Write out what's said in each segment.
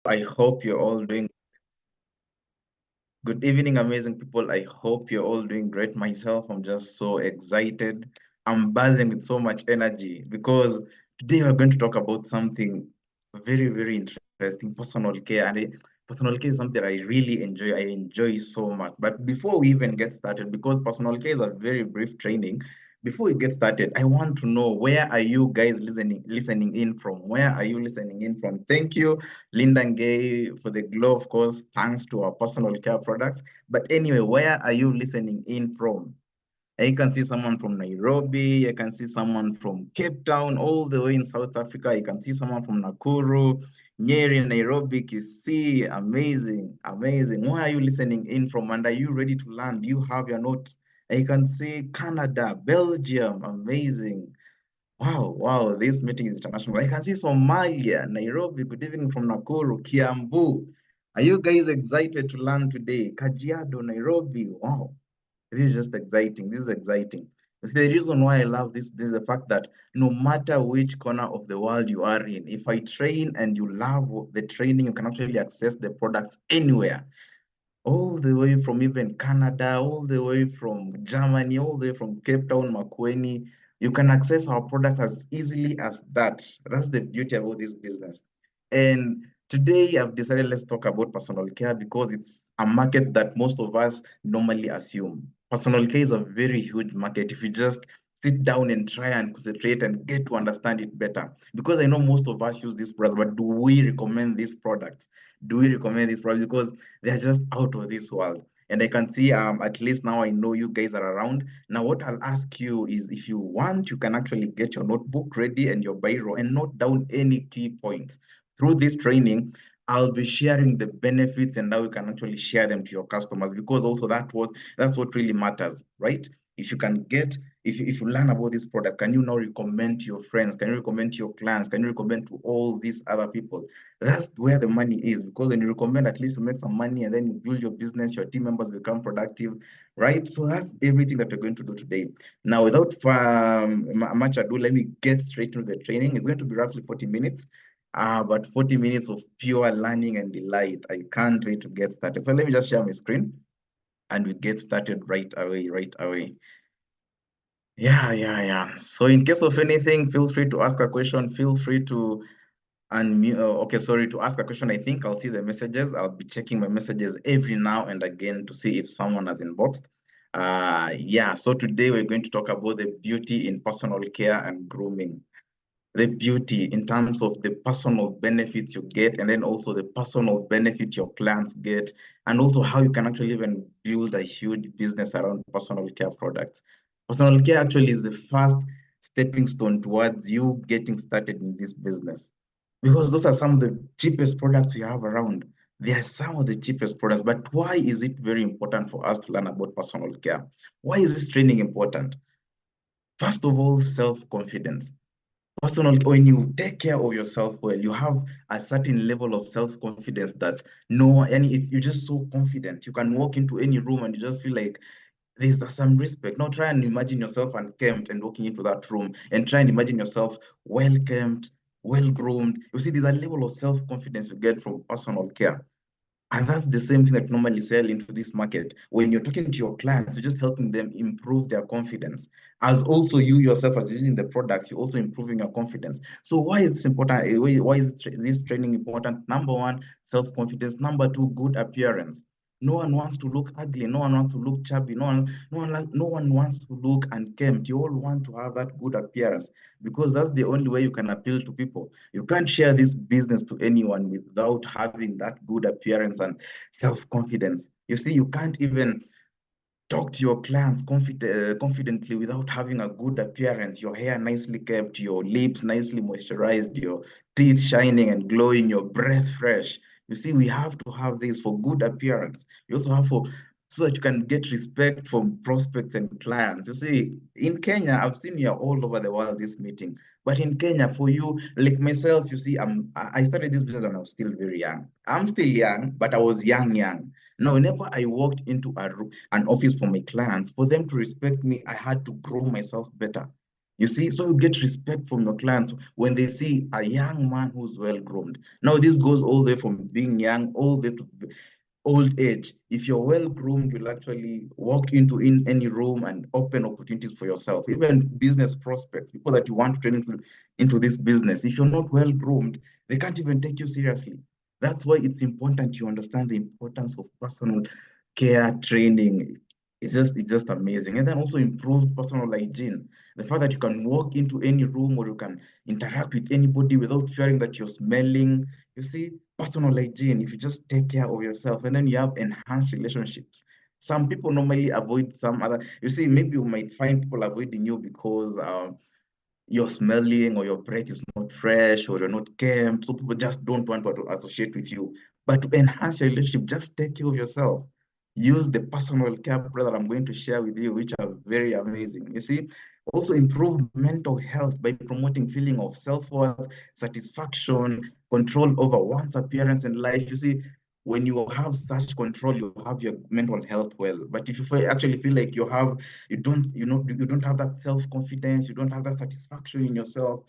I hope you're all doing good evening, amazing people. I hope you're all doing great. Myself, I'm just so excited. I'm buzzing with so much energy because today we're going to talk about something very, very interesting, personal care. Personal care is something I really enjoy. I enjoy so much. But before we even get started, because personal care is a very brief training, before we get started, I want to know, where are you guys listening in from? Where are you listening in from? Thank you, Linda and Gay, for the glow, of course, thanks to our personal care products. But anyway, where are you listening in from? I can see someone from Nairobi. I can see someone from Cape Town, all the way in South Africa. I can see someone from Nakuru, Nyeri, Nairobi, Kisii. Amazing, amazing. Where are you listening in from? And are you ready to learn? Do you have your notes? I can see Canada, Belgium. Amazing. Wow, wow, this meeting is international. I can see Somalia, Nairobi. Good evening from Nakuru, Kiambu. Are you guys excited to learn today? Kajiado, Nairobi. Wow. This is just exciting. This is exciting. You see, the reason why I love this is the fact that no matter which corner of the world you are in, if I train and you love the training, you can actually access the products anywhere, all the way from even Canada, all the way from Germany, all the way from Cape Town, Makueni. You can access our products as easily as that. That's the beauty about this business. And today I've decided, let's talk about personal care because it's a market that most of us normally assume. Personal care is a very huge market if you just sit down and try and concentrate and get to understand it better. Because I know most of us use these products, but do we recommend these products? Do we recommend these products? Because they're just out of this world. And I can see, at least now I know you guys are around. Now, what I'll ask you is, if you want, you can actually get your notebook ready and your biro and note down any key points. Through this training, I'll be sharing the benefits and how you can actually share them to your customers, because also that's what really matters, right? If you can get, if you learn about this product, can you now recommend to your friends? Can you recommend to your clients? Can you recommend to all these other people? That's where the money is, because when you recommend, at least you make some money and then you build your business, your team members become productive, right? So that's everything that we're going to do today. Now, without much ado, let me get straight into the training. It's going to be roughly 40 minutes, but 40 minutes of pure learning and delight. I can't wait to get started. So let me just share my screen and we get started right away, right away. Yeah. So in case of anything, feel free to ask a question. Feel free to okay, sorry, to ask a question. I think I'll see the messages. I'll be checking my messages every now and again to see if someone has inboxed. Yeah, so today we're going to talk about the beauty in personal care and grooming. The beauty in terms of the personal benefits you get, and then also the personal benefit your clients get, and also how you can actually even build a huge business around personal care products. Personal care actually is the first stepping stone towards you getting started in this business, because those are some of the cheapest products we have around. They are some of the cheapest products, but why is it very important for us to learn about personal care? Why is this training important? First of all, self-confidence. Personal, when you take care of yourself well, you have a certain level of self-confidence that you're just so confident. You can walk into any room and you just feel like there's some respect. Now try and imagine yourself unkempt and walking into that room, and try and imagine yourself well kempt, well groomed. You see, there's a level of self-confidence you get from personal care. And that's the same thing that normally sell into this market. When you're talking to your clients, you're just helping them improve their confidence. As also you yourself, as using the products, you're also improving your confidence. So why it's important? Why is this training important? Number one, self-confidence. Number two, good appearance. No one wants to look ugly. No one wants to look chubby. No one wants to look unkempt. You all want to have that good appearance, because that's the only way you can appeal to people. You can't share this business to anyone without having that good appearance and self-confidence. You see, you can't even talk to your clients confidently without having a good appearance, your hair nicely kept, your lips nicely moisturized, your teeth shining and glowing, your breath fresh. You see, we have to have this for good appearance. You also have for so that you can get respect from prospects and clients. You see, in Kenya, I've seen you all over the world this meeting, but in Kenya, for you, like myself, you see, I started this business when I was still very young. I'm still young, but I was young. Now, whenever I walked into an office for my clients, for them to respect me, I had to grow myself better. You see, so you get respect from your clients when they see a young man who's well groomed. Now, this goes all the way from being young all the way to old age. If you're well groomed, you'll actually walk into in any room and open opportunities for yourself. Even business prospects, people that you want to turn into this business, if you're not well groomed, they can't even take you seriously. That's why it's important you understand the importance of personal care training. It's just amazing. And then also improved personal hygiene. The fact that you can walk into any room or you can interact with anybody without fearing that you're smelling. You see, personal hygiene, if you just take care of yourself and then you have enhanced relationships. Some people normally avoid some other, you see, maybe you might find people avoiding you because you're smelling or your breath is not fresh or you're not kempt. So people just don't want to associate with you. But to enhance your relationship, just take care of yourself. Use the personal care product I'm going to share with you, which are very amazing. You see, also improve mental health by promoting feeling of self-worth, satisfaction, control over one's appearance in life. You see, when you have such control, you have your mental health well. But if you actually feel like you don't have that self-confidence, you don't have that satisfaction in yourself,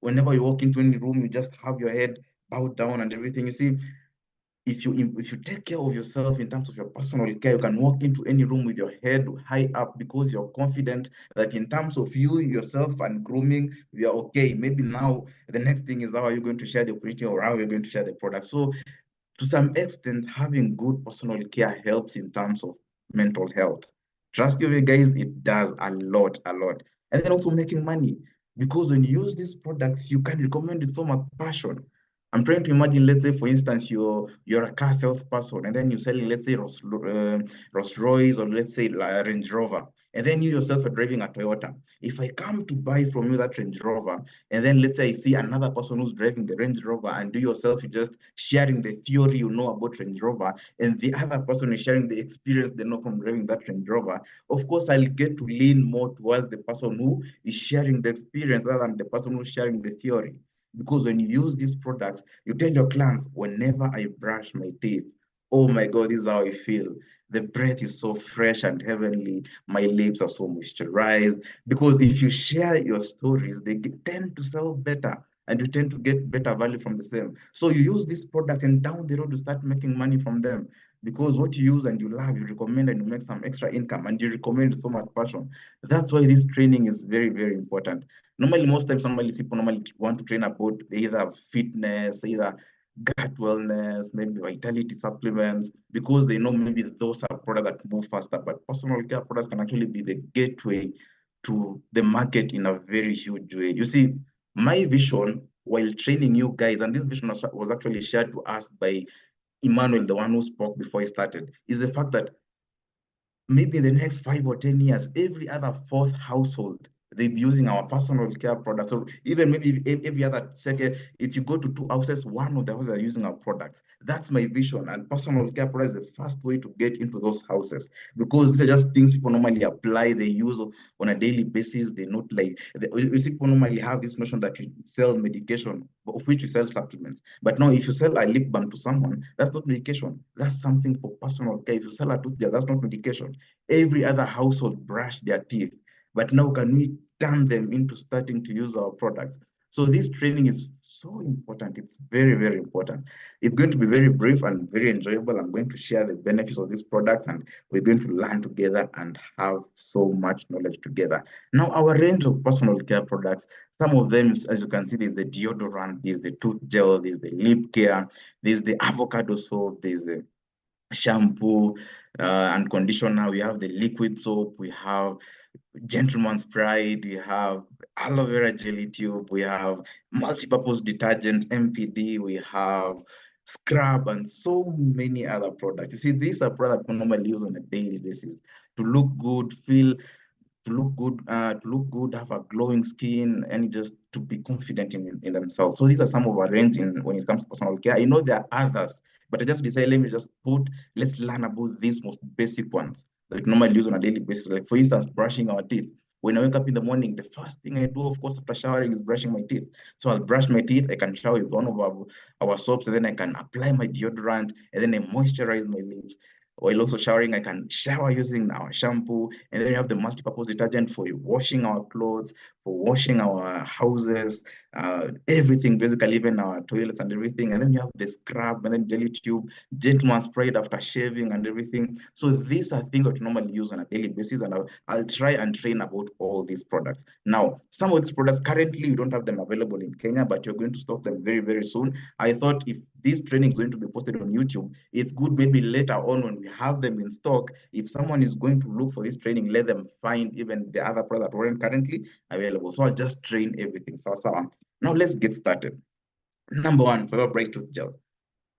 whenever you walk into any room, you just have your head bowed down and everything. You see, if you take care of yourself in terms of your personal care, you can walk into any room with your head high up because you're confident that in terms of you, yourself, and grooming, we are okay. Maybe now the next thing is how are you going to share the opportunity or how you're going to share the product. So to some extent, having good personal care helps in terms of mental health. Trust me, guys, it does a lot, a lot. And then also making money. Because when you use these products, you can recommend with so much passion. I'm trying to imagine, let's say, for instance, you're a car salesperson, and then you're selling, let's say, Rolls Royce, or let's say Range Rover, and then you yourself are driving a Toyota. If I come to buy from you that Range Rover, and then let's say I see another person who's driving the Range Rover, and do yourself, you just sharing the theory you know about Range Rover, and the other person is sharing the experience they know from driving that Range Rover. Of course, I'll get to lean more towards the person who is sharing the experience rather than the person who's sharing the theory. Because when you use these products, you tell your clients, whenever I brush my teeth, oh my God, this is how I feel. The breath is so fresh and heavenly. My lips are so moisturized. Because if you share your stories, they tend to sell better and you tend to get better value from the same. So you use these products and down the road you start making money from them because what you use and you love, you recommend and you make some extra income and you recommend with so much passion. That's why this training is very, very important. Normally, most times, normally people normally want to train about either fitness, either gut wellness, maybe vitality supplements, because they know maybe those are products that move faster. But personal care products can actually be the gateway to the market in a very huge way. You see, my vision while training you guys, and this vision was actually shared to us by Emmanuel, the one who spoke before he started, is the fact that maybe in the next 5 or 10 years, every other fourth household, they'll be using our personal care products. Or even maybe every other second, if you go to two houses, one of the houses are using our products. That's my vision. And personal care products is the first way to get into those houses because these are just things people normally apply, they use on a daily basis. They not like, you see, people normally have this notion that you sell medication, of which you sell supplements. But now, if you sell a lip balm to someone, that's not medication. That's something for personal care. If you sell a toothpaste, that's not medication. Every other household brush their teeth. But now can we turn them into starting to use our products? So this training is so important. It's very, very important. It's going to be very brief and very enjoyable. I'm going to share the benefits of these products and we're going to learn together and have so much knowledge together. Now, our range of personal care products, some of them, as you can see, there's the deodorant, there's the tooth gel, there's the lip care, there's the avocado soap, there's the shampoo and conditioner. We have the liquid soap. We have gentleman's pride. We have aloe vera jelly tube. We have multi-purpose detergent, MPD. We have scrub and so many other products. You see, these are products we normally use on a daily basis to look good, feel to look good, have a glowing skin, and just to be confident in themselves. So these are some of our range when it comes to personal care. I know there are others, but I just decided let me just let's learn about these most basic ones that we normally use on a daily basis. Like for instance, brushing our teeth. When I wake up in the morning, the first thing I do, of course, after showering is brushing my teeth. So I'll brush my teeth, I can shower with one of our soaps, and then I can apply my deodorant, and then I moisturize my lips. While also showering, I can shower using our shampoo. And then we have the multi-purpose detergent for washing our clothes, for washing our houses, everything, basically, even our toilets and everything. And then you have the scrub and then jelly tube, gentleman sprayed after shaving and everything. So these are things that we normally use on a daily basis, and I'll try and train about all these products. Now, some of these products currently we don't have them available in Kenya, but you're going to stock them very, very soon. I thought if this training is going to be posted on YouTube, it's good maybe later on when we have them in stock. If someone is going to look for this training, let them find even the other products that weren't currently available. So I'll just train everything. So, now let's get started. Number one, Forever Bright Tooth Gel.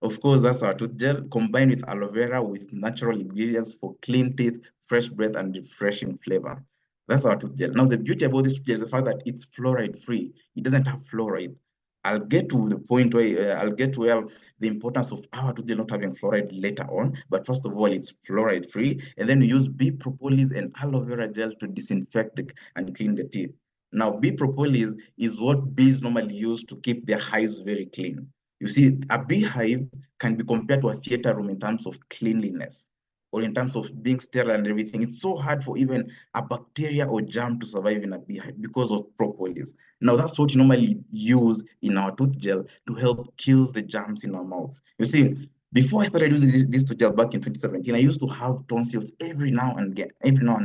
Of course, that's our tooth gel combined with aloe vera with natural ingredients for clean teeth, fresh breath, and refreshing flavor. That's our tooth gel. Now, the beauty about this tooth gel is the fact that it's fluoride free. It doesn't have fluoride. I'll get to the point where I'll get to where the importance of our tooth gel not having fluoride later on. But first of all, it's fluoride free. And then we use bee propolis and aloe vera gel to disinfect and clean the teeth. Now, bee propolis is what bees normally use to keep their hives very clean. You see, a beehive can be compared to a theater room in terms of cleanliness or in terms of being sterile and everything. It's so hard for even a bacteria or germ to survive in a beehive because of propolis. Now, that's what you normally use in our tooth gel to help kill the germs in our mouths. You see, before I started using this tooth gel back in 2017, I used to have tonsils every now and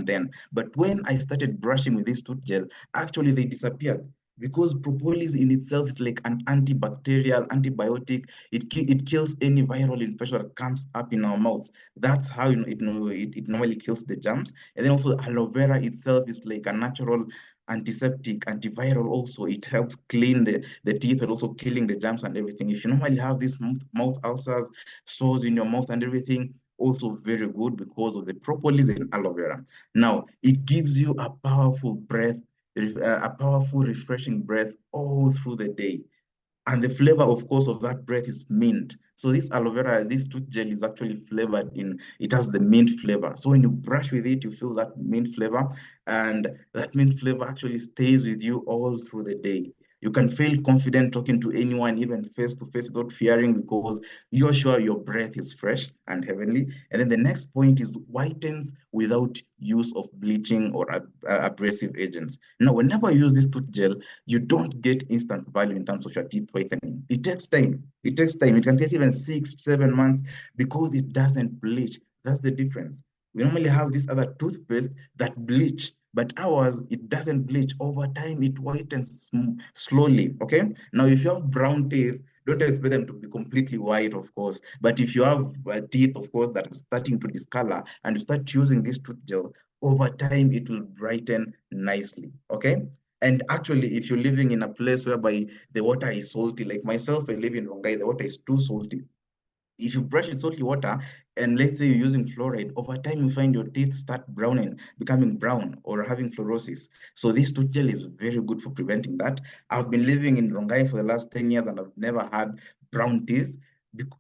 then. But when I started brushing with this tooth gel, actually they disappeared because propolis in itself is like an antibacterial, antibiotic. It kills any viral infection that comes up in our mouths. That's how it normally kills the germs. And then also aloe vera itself is like a natural antiseptic, antiviral also. It helps clean the teeth and also killing the germs and everything. If you normally have these mouth ulcers, sores in your mouth and everything, also very good because of the propolis and aloe vera. Now, it gives you a powerful breath, a powerful, refreshing breath all through the day. And the flavor, of course, of that breath is mint. So this aloe vera, this tooth gel is actually flavored it has the mint flavor. So when you brush with it, you feel that mint flavor, and that mint flavor actually stays with you all through the day. You can feel confident talking to anyone, even face to face, without fearing because you're sure your breath is fresh and heavenly. And then the next point is whitens without use of bleaching or abrasive agents. Now, whenever you use this tooth gel, you don't get instant value in terms of your teeth whitening. It takes time. It takes time. It can take even 6, 7 months because it doesn't bleach. That's the difference. We normally have this other toothpaste that bleach, but ours, it doesn't bleach. Over time, it whitens slowly, okay? Now, if you have brown teeth, don't expect them to be completely white, of course. But if you have teeth, of course, that are starting to discolor and you start using this tooth gel, over time, it will brighten nicely, okay? And actually, if you're living in a place whereby the water is salty, like myself, I live in Rongai, the water is too salty. If you brush with salty water, and let's say you're using fluoride, over time you find your teeth start browning, becoming brown, or having fluorosis. So this tooth gel is very good for preventing that. I've been living in Rongai for the last 10 years and I've never had brown teeth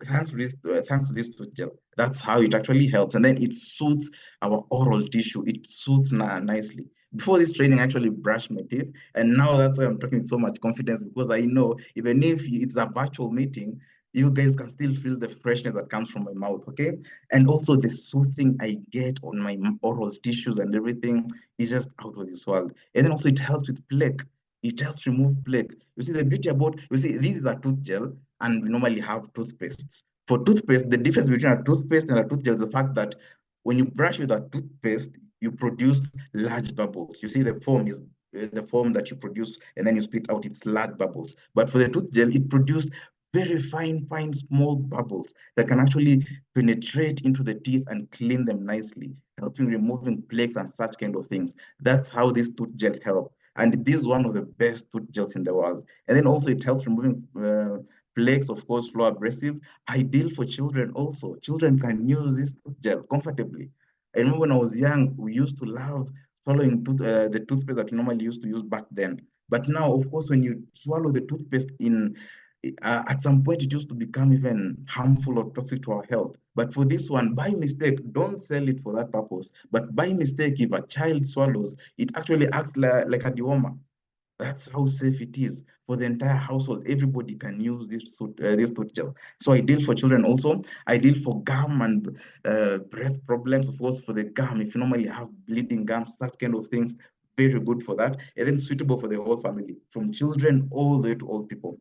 thanks to this tooth gel. That's how it actually helps. And then it suits our oral tissue. It suits nicely. Before this training, I actually brushed my teeth. And now that's why I'm talking with so much confidence because I know even if it's a virtual meeting, you guys can still feel the freshness that comes from my mouth, okay? And also the soothing I get on my oral tissues and everything is just out of this world. And then also it helps with plaque. It helps remove plaque. You see, the beauty about, you see, this is a tooth gel and we normally have toothpastes. For toothpaste, the difference between a toothpaste and a tooth gel is the fact that when you brush with a toothpaste, you produce large bubbles. You see, the form that you produce and then you spit out its large bubbles. But for the tooth gel, it produced very fine, small bubbles that can actually penetrate into the teeth and clean them nicely, helping removing plaques and such kind of things. That's how this tooth gel helps. And this is one of the best tooth gels in the world. And then also it helps removing plaques, of course, flow abrasive, ideal for children also. Children can use this tooth gel comfortably. I remember when I was young, we used to love swallowing the toothpaste that we normally used to use back then. But now, of course, when you swallow the toothpaste at some point it used to become even harmful or toxic to our health. But for this one, by mistake, don't sell it for that purpose. But by mistake, if a child swallows, it actually acts like a dewormer. That's how safe it is for the entire household. Everybody can use this tooth gel. So ideal for children also. Ideal for gum and breath problems, of course, for the gum. If you normally have bleeding gums, that kind of things, very good for that. And then suitable for the whole family, from children all the way to old people.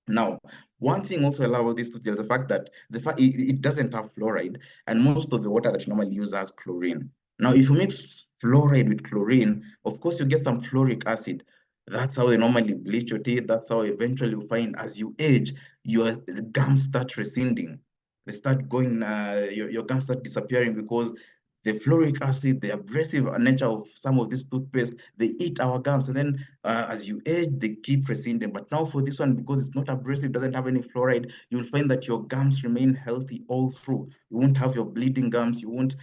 Now, one thing also allow this to tell the fact that it doesn't have fluoride, and most of the water that you normally use has chlorine. Now, if you mix fluoride with chlorine, of course, you get some fluoric acid. That's how they normally bleach your teeth. That's how eventually you find as you age, your gums start receding. They start going, your gums start disappearing because the fluoric acid, the abrasive nature of some of these toothpaste, they eat our gums, and then as you age, they keep receding. But now for this one, because it's not abrasive, doesn't have any fluoride, you'll find that your gums remain healthy all through. You won't have your bleeding gums, you won't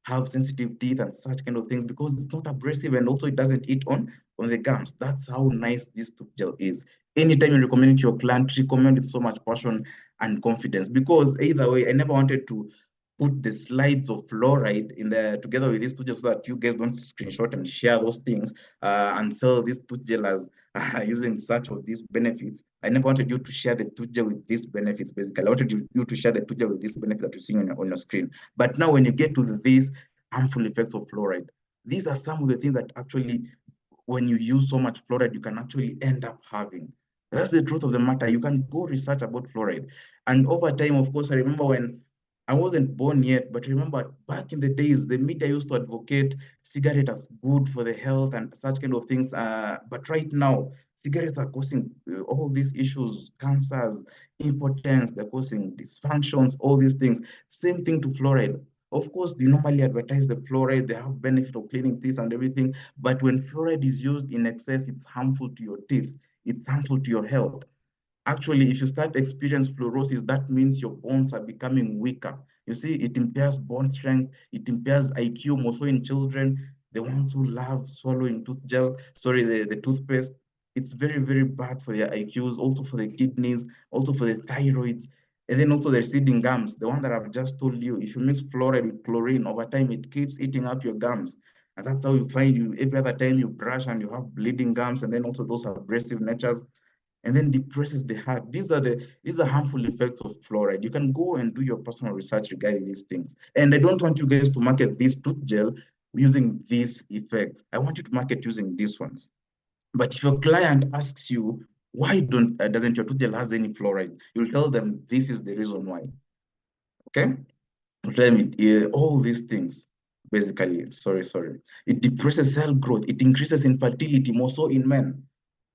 have sensitive teeth and such kind of things because it's not abrasive, and also it doesn't eat on the gums. That's how nice this tooth gel is. Anytime you recommend it to your client, recommend it so much passion and confidence, because either way, I never wanted to put the slides of fluoride in there together with this tooth gel so that you guys don't screenshot and share those things and sell this tooth gel as using such of these benefits. I never wanted you to share the tooth gel with these benefits, basically. I wanted you to share the tooth gel with this benefit that you're seeing on your screen. But now when you get to these harmful effects of fluoride, these are some of the things that actually, when you use so much fluoride, you can actually end up having. That's the truth of the matter. You can go research about fluoride. And over time, of course, I remember when I wasn't born yet, but remember back in the days, the media used to advocate cigarette as good for the health and such kind of things. But right now, cigarettes are causing all these issues, cancers, impotence, they're causing dysfunctions, all these things. Same thing to fluoride. Of course, they normally advertise the fluoride, they have benefit of cleaning teeth and everything, but when fluoride is used in excess, it's harmful to your teeth, it's harmful to your health. Actually, if you start experience fluorosis, that means your bones are becoming weaker. You see, it impairs bone strength, it impairs IQ, mostly in children, the ones who love swallowing the toothpaste. It's very, very bad for their IQs, also for the kidneys, also for the thyroids, and then also the receding gums, the one that I've just told you. If you mix fluoride with chlorine, over time, it keeps eating up your gums. And that's how you find you every other time you brush and you have bleeding gums, and then also those abrasive natures, and then depresses the heart. These are harmful effects of fluoride. You can go and do your personal research regarding these things. And I don't want you guys to market this tooth gel using these effects. I want you to market using these ones. But if your client asks you, why don't doesn't your tooth gel has any fluoride? You'll tell them this is the reason why. Okay? You'll tell them all these things. Basically, sorry. It depresses cell growth. It increases infertility, more so in men.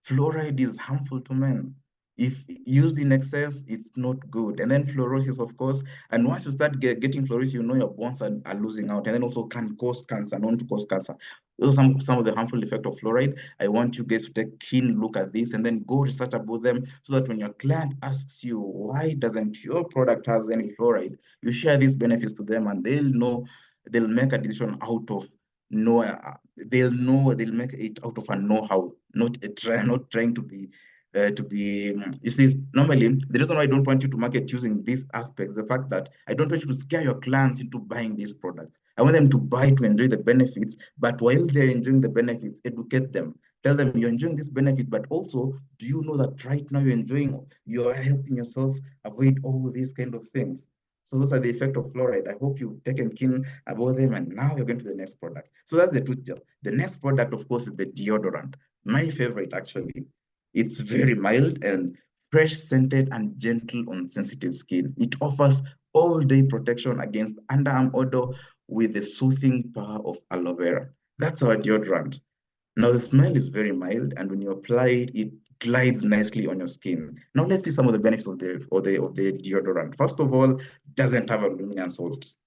Fluoride is harmful to men. If used in excess, it's not good. And then fluorosis, of course. And once you start getting fluorosis, you know your bones are losing out. And then also can cause cancer, known to cause cancer. Those are some of the harmful effects of fluoride. I want you guys to take a keen look at this and then go research about them so that when your client asks you, why doesn't your product has any fluoride, you share these benefits to them and they'll know, they'll make a decision out of know they'll make it out of a know-how, not trying to be you see, normally the reason why I don't want you to market using these aspects, the fact that I don't want you to scare your clients into buying these products. I want them to buy to enjoy the benefits, but while they're enjoying the benefits, educate them. Tell them you're enjoying this benefit, but also, do you know that right now you're helping yourself avoid all these kind of things? So those are the effect of fluoride. I hope you've taken keen about them, and now you're going to the next product. So that's the tooth gel. The next product, of course, is the deodorant. My favorite, actually. It's very mild and fresh scented and gentle on sensitive skin. It offers all-day protection against underarm odor with the soothing power of aloe vera. That's our deodorant. Now the smell is very mild, and when you apply it, it glides nicely on your skin. Now let's see some of the benefits of the deodorant. First of all, doesn't have aluminum salts.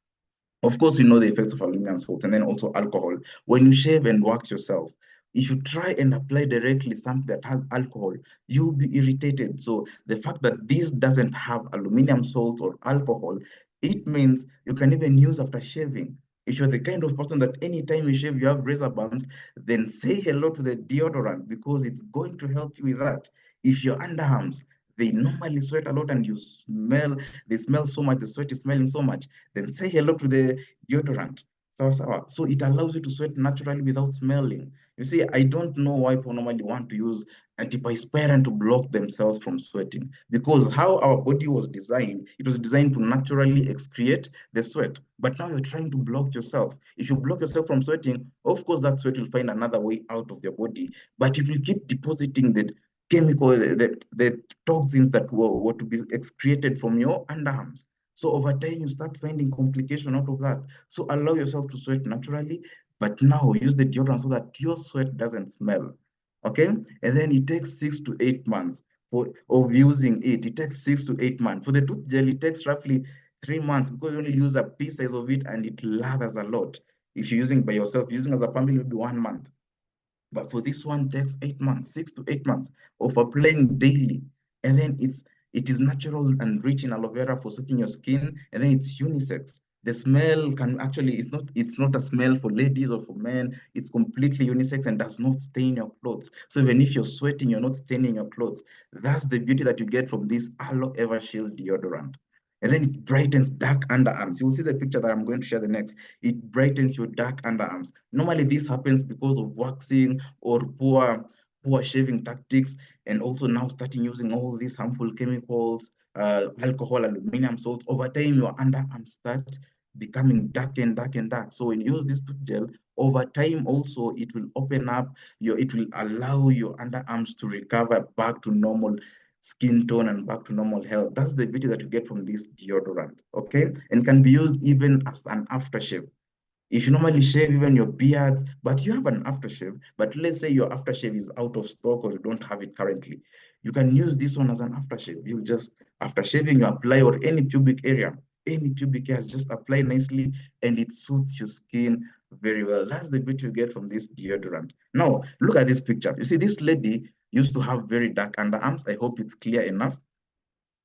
Of course, you know the effects of aluminum salt and then also alcohol. When you shave and wax yourself, if you try and apply directly something that has alcohol, you'll be irritated. So the fact that this doesn't have aluminum salts or alcohol, it means you can even use after shaving. If you're the kind of person that anytime you shave, you have razor bumps, then say hello to the deodorant because it's going to help you with that. If your underarms, they normally sweat a lot and they smell so much, the sweat is smelling so much, then say hello to the deodorant. Sawa sawa. So it allows you to sweat naturally without smelling. You see, I don't know why people normally want to use antiperspirant to block themselves from sweating, because how our body was designed, it was designed to naturally excrete the sweat. But now you're trying to block yourself. If you block yourself from sweating, of course, that sweat will find another way out of your body, but it will keep depositing the chemical, the toxins that were to be excreted from your underarms. So over time, you start finding complication out of that. So allow yourself to sweat naturally, but now use the deodorant so that your sweat doesn't smell. Okay? And then it takes 6 to 8 months for of using it. It takes 6 to 8 months. For the tooth gel, it takes roughly 3 months because you only use a piece size of it and it lathers a lot. If you're using by yourself, using as a family, maybe 1 month. But for this one, takes 8 months, 6 to 8 months of applying daily. And then it is natural and rich in aloe vera for soothing your skin. And then it's unisex. The smell can actually, it's not a smell for ladies or for men. It's completely unisex and does not stain your clothes. So even if you're sweating, you're not staining your clothes. That's the beauty that you get from this aloe ever shield deodorant. And then it brightens dark underarms. You will see the picture that I'm going to share the next. It brightens your dark underarms. Normally, this happens because of waxing or poor shaving tactics, and also now starting using all these harmful chemicals, alcohol, aluminum salts. Over time, your underarms start becoming dark and dark and dark. So when you use this tooth gel, over time also it will open up it will allow your underarms to recover back to normal skin tone and back to normal health. That's the beauty that you get from this deodorant, okay? And can be used even as an aftershave. If you normally shave even your beard, but you have an aftershave, but let's say your aftershave is out of stock or you don't have it currently, you can use this one as an aftershave. You just, after shaving, you apply, or any pubic hairs, just apply nicely and it suits your skin very well. That's the beauty you get from this deodorant. Now, look at this picture. You see, this lady used to have very dark underarms. I hope it's clear enough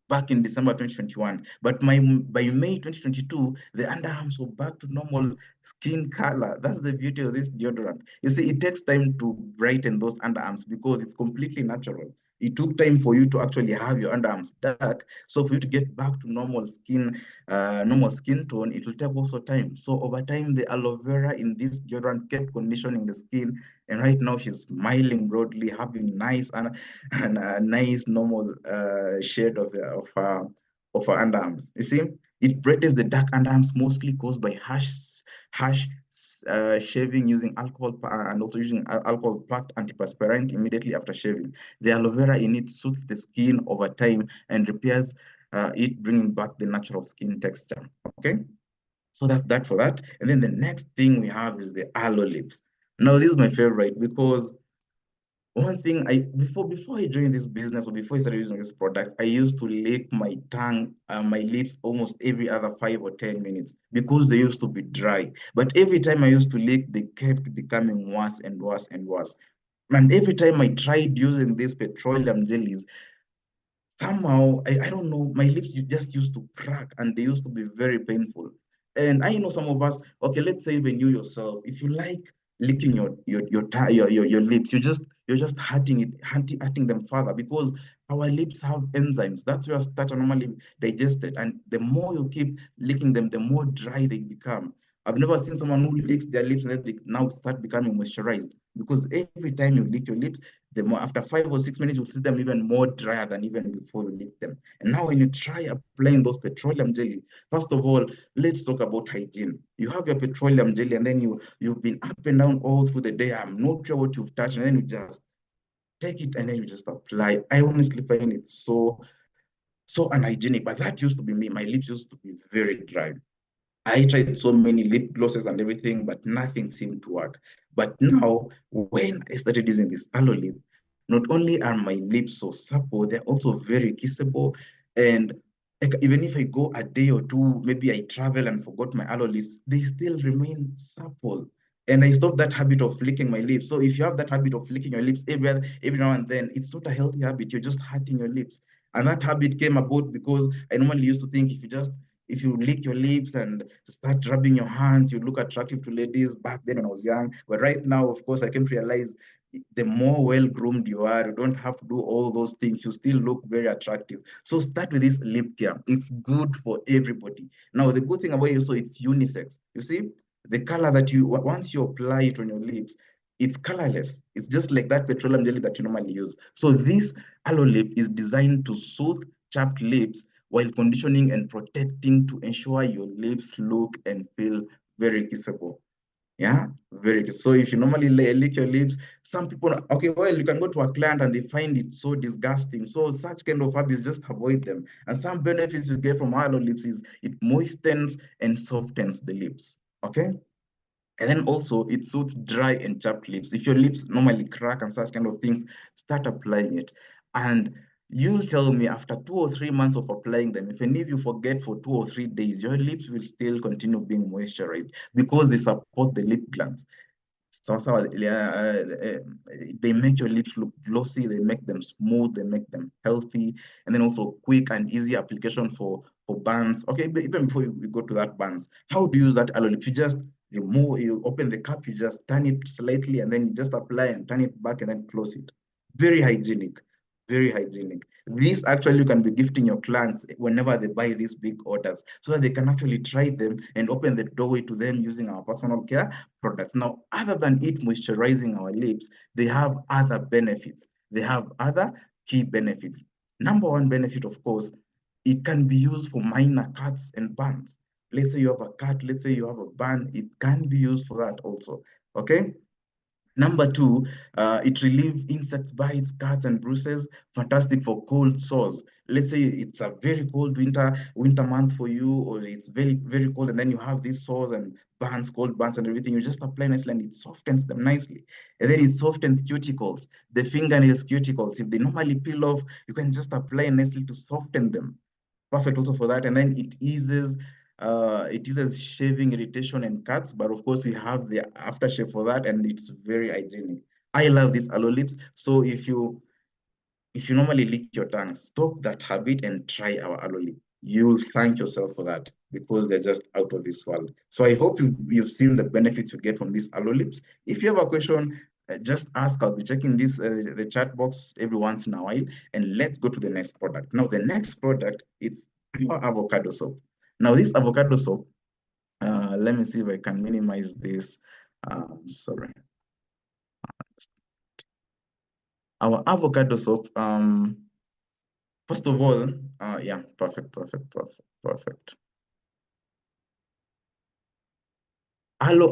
back in December 2021. But by May 2022, the underarms were back to normal skin color. That's the beauty of this deodorant. You see, it takes time to brighten those underarms because it's completely natural. It took time for you to actually have your underarms dark. So for you to get back to normal skin tone, it will take also time. So over time, the aloe vera in this deodorant kept conditioning the skin. And right now she's smiling broadly, having nice and a nice normal shade of her underarms. You see, it brightens the dark underarms mostly caused by harsh shaving using alcohol and also using alcohol-packed antiperspirant immediately after shaving. The aloe vera in it suits the skin over time and repairs it, bringing back the natural skin texture. Okay, so that's that for that. And then the next thing we have is the aloe lips. Now, this is my favorite because one thing before I joined this business or before I started using this product, I used to lick my tongue, my lips almost every other 5 or 10 minutes because they used to be dry. But every time I used to lick, they kept becoming worse and worse and worse. And every time I tried using these petroleum jellies, somehow I don't know, my lips just used to crack and they used to be very painful. And I know some of us, okay, let's say even you yourself, if you like licking your lips, you're just hurting them further because our lips have enzymes. That's where starch are normally digested, and the more you keep licking them, the more dry they become. I've never seen someone who licks their lips and then they now start becoming moisturized, because every time you lick your lips, the more after 5 or 6 minutes, you'll see them even more drier than even before you lick them. And now when you try applying those petroleum jelly, first of all, let's talk about hygiene. You have your petroleum jelly and then you've been up and down all through the day. I'm not sure what you've touched, and then you just take it and then you just apply. I honestly find it so unhygienic, but that used to be me. My lips used to be very dry. I tried so many lip glosses and everything, but nothing seemed to work. But now, when I started using this aloe lip, not only are my lips so supple, they're also very kissable. And like, even if I go a day or two, maybe I travel and forgot my aloe lips, they still remain supple. And I stopped that habit of licking my lips. So if you have that habit of licking your lips every now and then, it's not a healthy habit. You're just hurting your lips. And that habit came about because I normally used to think if you lick your lips and start rubbing your hands, you look attractive to ladies back then when I was young. But right now, of course, I can realize the more well-groomed you are, you don't have to do all those things. You still look very attractive. So start with this lip care. It's good for everybody. Now, the good thing about it also, it's unisex. You see? The color that once you apply it on your lips, it's colorless. It's just like that petroleum jelly that you normally use. So this aloe lip is designed to soothe chapped lips while conditioning and protecting to ensure your lips look and feel very kissable. Yeah, very good. So if you normally lick your lips, some people, okay, well, you can go to a client and they find it so disgusting. So such kind of habits, just avoid them. And some benefits you get from aloe lips is it moistens and softens the lips. Okay. And then also it suits dry and chapped lips. If your lips normally crack and such kind of things, start applying it. And you'll tell me after 2 or 3 months of applying them, if any of you forget for 2 or 3 days, your lips will still continue being moisturized because they support the lip glands. So they make your lips look glossy, they make them smooth, they make them healthy, and then also quick and easy application for bands. Okay, but even before we go to that bands, how do you use that aloe lips? You just remove, you open the cup, you just turn it slightly, and then you just apply and turn it back and then close it. Very hygienic, very hygienic. This actually you can be gifting your clients whenever they buy these big orders so that they can actually try them and open the doorway to them using our personal care products. Now, other than it moisturizing our lips, they have other benefits. They have other key benefits. Number one benefit, of course, it can be used for minor cuts and burns. Let's say you have a cut, let's say you have a burn, it can be used for that also. Okay. Number two, it relieves insect bites, cuts, and bruises. Fantastic for cold sores. Let's say it's a very cold winter month for you, or it's very, very cold, and then you have these sores and burns, cold burns, and everything. You just apply nicely, and it softens them nicely. And then it softens cuticles, the fingernails cuticles. If they normally peel off, you can just apply nicely to soften them. Perfect also for that. And then it eases shaving irritation and cuts, but of course we have the aftershave for that, and it's very hygienic. I love these aloe lips. So if you normally lick your tongue, stop that habit and try our aloe lip. You'll thank yourself for that because they're just out of this world. So I hope you've seen the benefits you get from these aloe lips. If you have a question, just ask. I'll be checking the chat box every once in a while, and let's go to the next product. Now, the next product is pure avocado soap. Now, this avocado soap, let me see if I can minimize this. Sorry. Our avocado soap, first of all, yeah, perfect. Aloe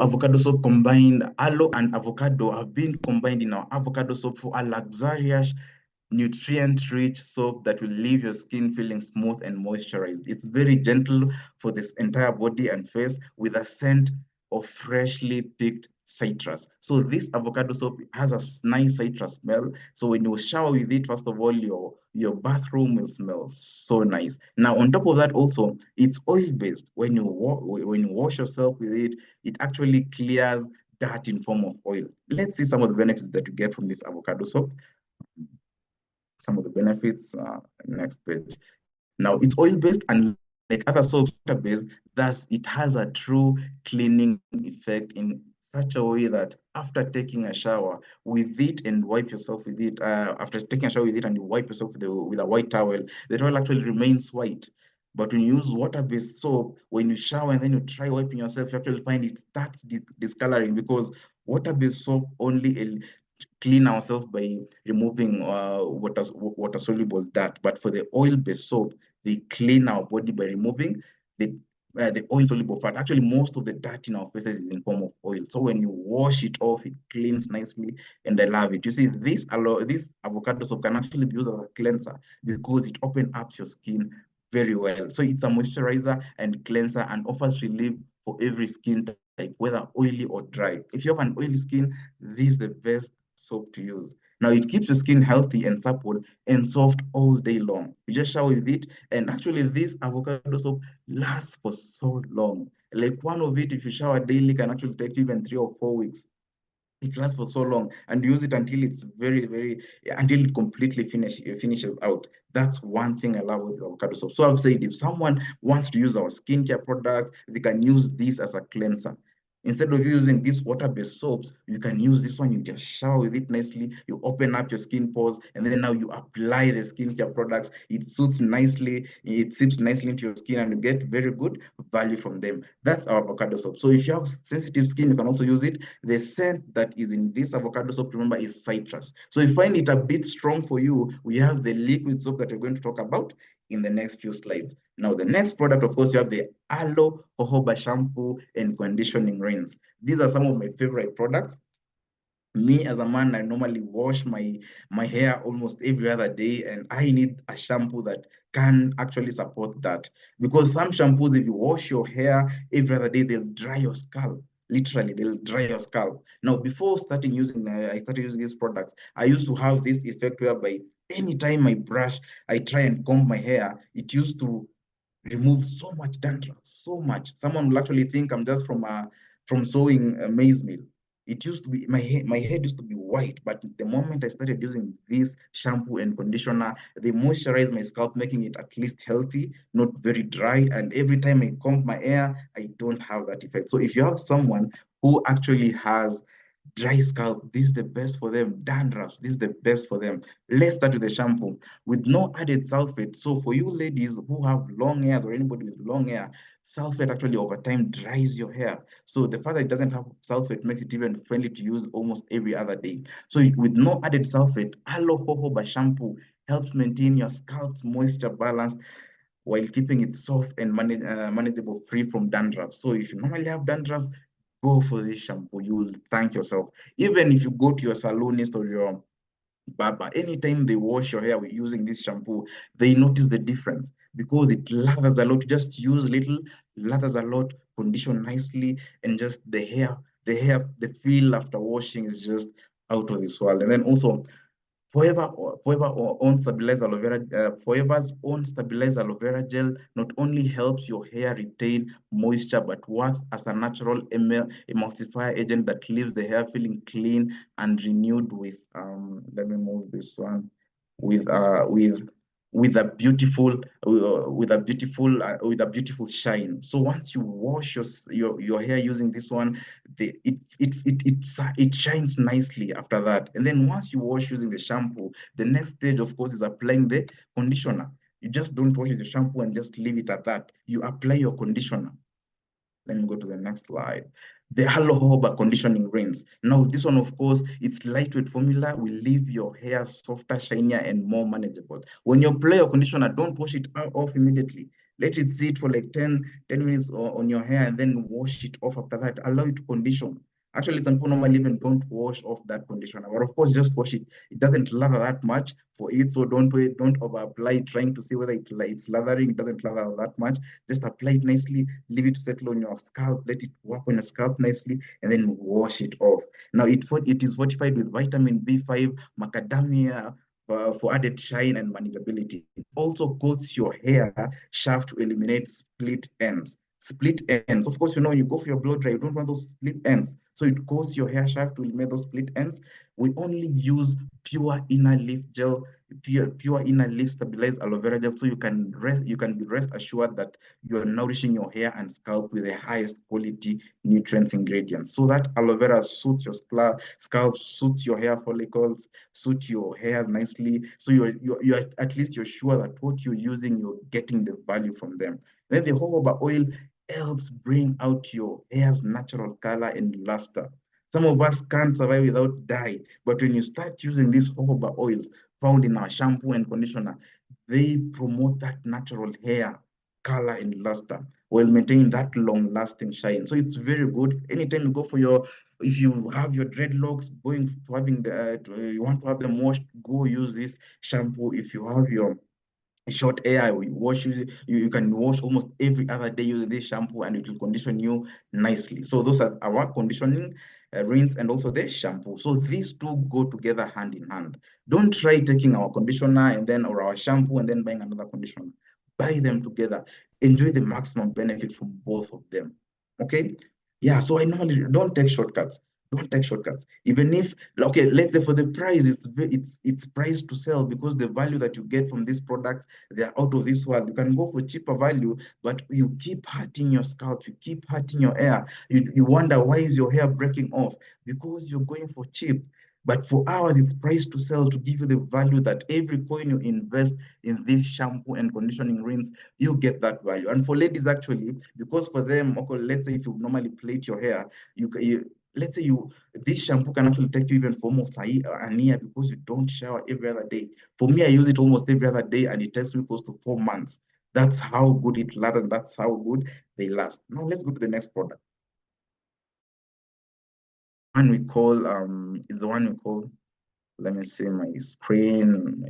and avocado have been combined in our avocado soap for a luxurious nutrient-rich soap that will leave your skin feeling smooth and moisturized. It's very gentle for this entire body and face with a scent of freshly picked citrus. So this avocado soap has a nice citrus smell. So when you shower with it, first of all, your bathroom will smell so nice. Now, on top of that, also, it's oil-based. When you wash yourself with it, it actually clears dirt in form of oil. Let's see some of the benefits that you get from this avocado soap. Some of the benefits. Next page. Now, it's oil-based and like other soaps, water-based, thus it has a true cleaning effect in such a way that after taking a shower with it and wipe yourself with it, after taking a shower with it and you wipe yourself with a white towel, the towel actually remains white. But when you use water-based soap, when you shower and then you try wiping yourself, you actually find it starts discoloring because water-based soap only clean ourselves by removing water soluble dirt. But for the oil based soap, we clean our body by removing the oil soluble fat. Actually, most of the dirt in our faces is in form of oil. So when you wash it off, it cleans nicely, and I love it. You see, this avocado soap can actually be used as a cleanser because it opens up your skin very well. So it's a moisturizer and cleanser and offers relief for every skin type, whether oily or dry. If you have an oily skin, this is the best soap to use. Now it keeps your skin healthy and supple and soft all day long. You just shower with it, and actually this avocado soap lasts for so long. Like one of it, if you shower daily, can actually take you even 3 or 4 weeks. It lasts for so long, and use it until it's until it completely finishes out. That's one thing I love with avocado soap. So I've said if someone wants to use our skincare products, they can use this as a cleanser. Instead of using these water-based soaps, you can use this one. You just shower with it nicely. You open up your skin pores, and then now you apply the skincare products. It suits nicely. It seeps nicely into your skin, and you get very good value from them. That's our avocado soap. So if you have sensitive skin, you can also use it. The scent that is in this avocado soap, remember, is citrus. So if you find it a bit strong for you, we have the liquid soap that we're going to talk about in the next few slides. Now, the next product, of course, you have the aloe jojoba shampoo and conditioning rinse. These are some of my favorite products. Me as a man, I normally wash my hair almost every other day, and I need a shampoo that can actually support that. Because some shampoos, if you wash your hair every other day, they'll dry your scalp. Literally, they'll dry your scalp. Now, before starting using, I started using these products, I used to have this effect whereby anytime I brush, I try and comb my hair, it used to remove so much dandruff, so much. Someone will actually think I'm just from sewing a maize meal. It used to be my head used to be white, but the moment I started using this shampoo and conditioner, they moisturize my scalp, making it at least healthy, not very dry. And every time I comb my hair, I don't have that effect. So if you have someone who actually has dry scalp, this is the best for them. Dandruff, this is the best for them. Let's start with the shampoo with no added sulfate. So for you ladies who have long hairs or anybody with long hair, sulfate actually over time dries your hair. So the fact that it doesn't have sulfate makes it even friendly to use almost every other day. So with no added sulfate, aloe jojoba shampoo helps maintain your scalp's moisture balance while keeping it soft and manageable, free from dandruff. So if you normally have dandruff, go for this shampoo. You will thank yourself. Even if you go to your salonist or your barber, anytime they wash your hair with using this shampoo, they notice the difference because it lathers a lot. Just use little, lathers a lot, condition nicely, and just the feel after washing is just out of this world. And then also Forever's own stabilized aloe vera gel not only helps your hair retain moisture, but works as a natural emulsifier agent that leaves the hair feeling clean and renewed with, let me move this one, with, uh, with, with a beautiful shine. So once you wash your hair using this one, it shines nicely after that. And then once you wash using the shampoo, the next stage, of course, is applying the conditioner. You just don't wash the shampoo and just leave it at that. You apply your conditioner. Let me go to the next slide. The Aloe Jojoba conditioning rinse. Now, this one, of course, its lightweight formula will leave your hair softer, shinier, and more manageable. When you apply your conditioner, don't wash it off immediately. Let it sit for like 10 minutes on your hair and then wash it off after that. Allow it to condition. Actually, some people normally even don't wash off that conditioner, but of course, just wash it. It doesn't lather that much for it, so don't over apply trying to see whether it's lathering. It doesn't lather that much. Just apply it nicely, leave it to settle on your scalp, let it work on your scalp nicely, and then wash it off. Now, it is fortified with vitamin B5, macadamia, for added shine and manageability. It also coats your hair shaft to eliminate split ends. Split ends. Of course, you go for your blow dry, you don't want those split ends. So it coats your hair shaft to eliminate those split ends. We only use pure inner leaf gel, pure inner leaf stabilized aloe vera gel, so you can be rest assured that you're nourishing your hair and scalp with the highest quality nutrients ingredients. So that aloe vera suits your scalp, suits your hair follicles, suit your hair nicely. So you're at least you're sure that what you're using, you're getting the value from them. Then the jojoba oil helps bring out your hair's natural color and luster. Some of us can't survive without dye, but when you start using these jojoba oils found in our shampoo and conditioner, they promote that natural hair color and luster while maintaining that long-lasting shine. So it's very good. Anytime you go for if you have your dreadlocks going for having you want to have them washed, go use this shampoo. If you have your short hair, you can wash almost every other day using this shampoo and it will condition you nicely. So those are our conditioning rinse and also the shampoo. So these two go together hand in hand. Don't try taking our conditioner and then or our shampoo and then buying another conditioner. Buy them together. Enjoy the maximum benefit from both of them. Okay? Yeah, so I normally don't take shortcuts. Don't take shortcuts. Even if, okay, let's say for the price, it's priced to sell because the value that you get from these products, they're out of this world. You can go for cheaper value, but you keep hurting your scalp, you keep hurting your hair. You wonder why is your hair breaking off? Because you're going for cheap. But for ours, it's priced to sell to give you the value that every coin you invest in this shampoo and conditioning rinse, you get that value. And for ladies, actually, because for them, okay, let's say if you normally plait your hair, you let's say you this shampoo can actually take you even for almost a year because you don't shower every other day. For me, I use it almost every other day and it takes me close to 4 months. That's how good it lasts and that's how good they last. Now let's go to the next product. One we call is the one we call, let me see my screen,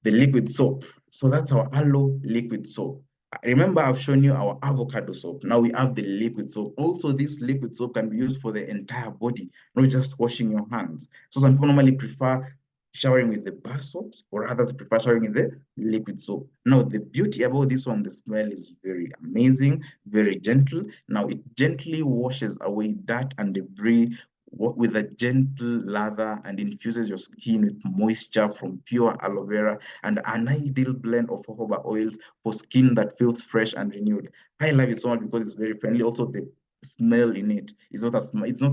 the liquid soap. So that's our aloe liquid soap. Remember, I've shown you our avocado soap. Now we have the liquid soap. Also, this liquid soap can be used for the entire body, not just washing your hands. So some people normally prefer showering with the bar soaps, or others prefer showering with the liquid soap. Now, the beauty about this one, the smell is very amazing, very gentle. Now, it gently washes away dirt and debris with a gentle lather and infuses your skin with moisture from pure aloe vera and an ideal blend of jojoba oils for skin that feels fresh and renewed. I love it so much because it's very friendly. Also, the smell in it is not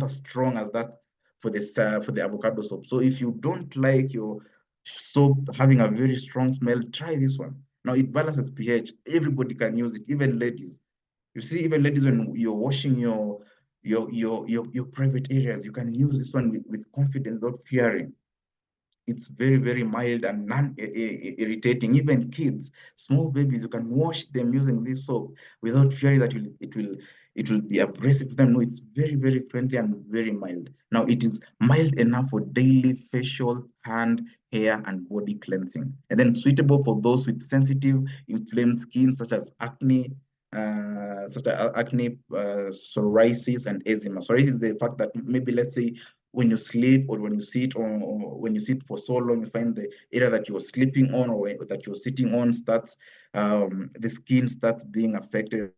as strong as that for the avocado soap. So if you don't like your soap having a very strong smell, try this one. Now it balances pH. Everybody can use it, even ladies. You see, even ladies, when you're washing your private areas, you can use this one with confidence, without fearing. It's very, very mild and non-irritating. Even kids, small babies, you can wash them using this soap without fearing that it will be abrasive for them. No, it's very, very friendly and very mild. Now, it is mild enough for daily facial, hand, hair, and body cleansing, and then suitable for those with sensitive, inflamed skin, such as acne, psoriasis, and eczema. Psoriasis is the fact that maybe, let's say, when you sleep or when you sit or when you sit for so long, you find the area that you're sleeping on or that you're sitting on starts, the skin starts being affected.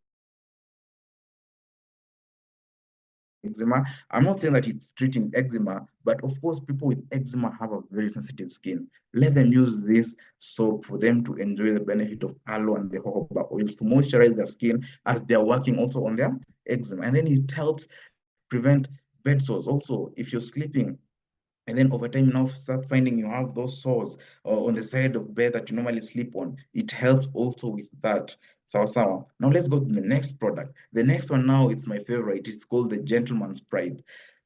Eczema. I'm not saying that it's treating eczema, but of course, people with eczema have a very sensitive skin. Let them use this soap for them to enjoy the benefit of aloe and the jojoba oils to moisturize their skin as they're working also on their eczema. And then it helps prevent bed sores. Also, if you're sleeping and then over time you now start finding you have those sores on the side of bed that you normally sleep on. It helps also with that. Sawa. Now let's go to the next product. The next one now, it's my favorite. It's called the Gentleman's Pride.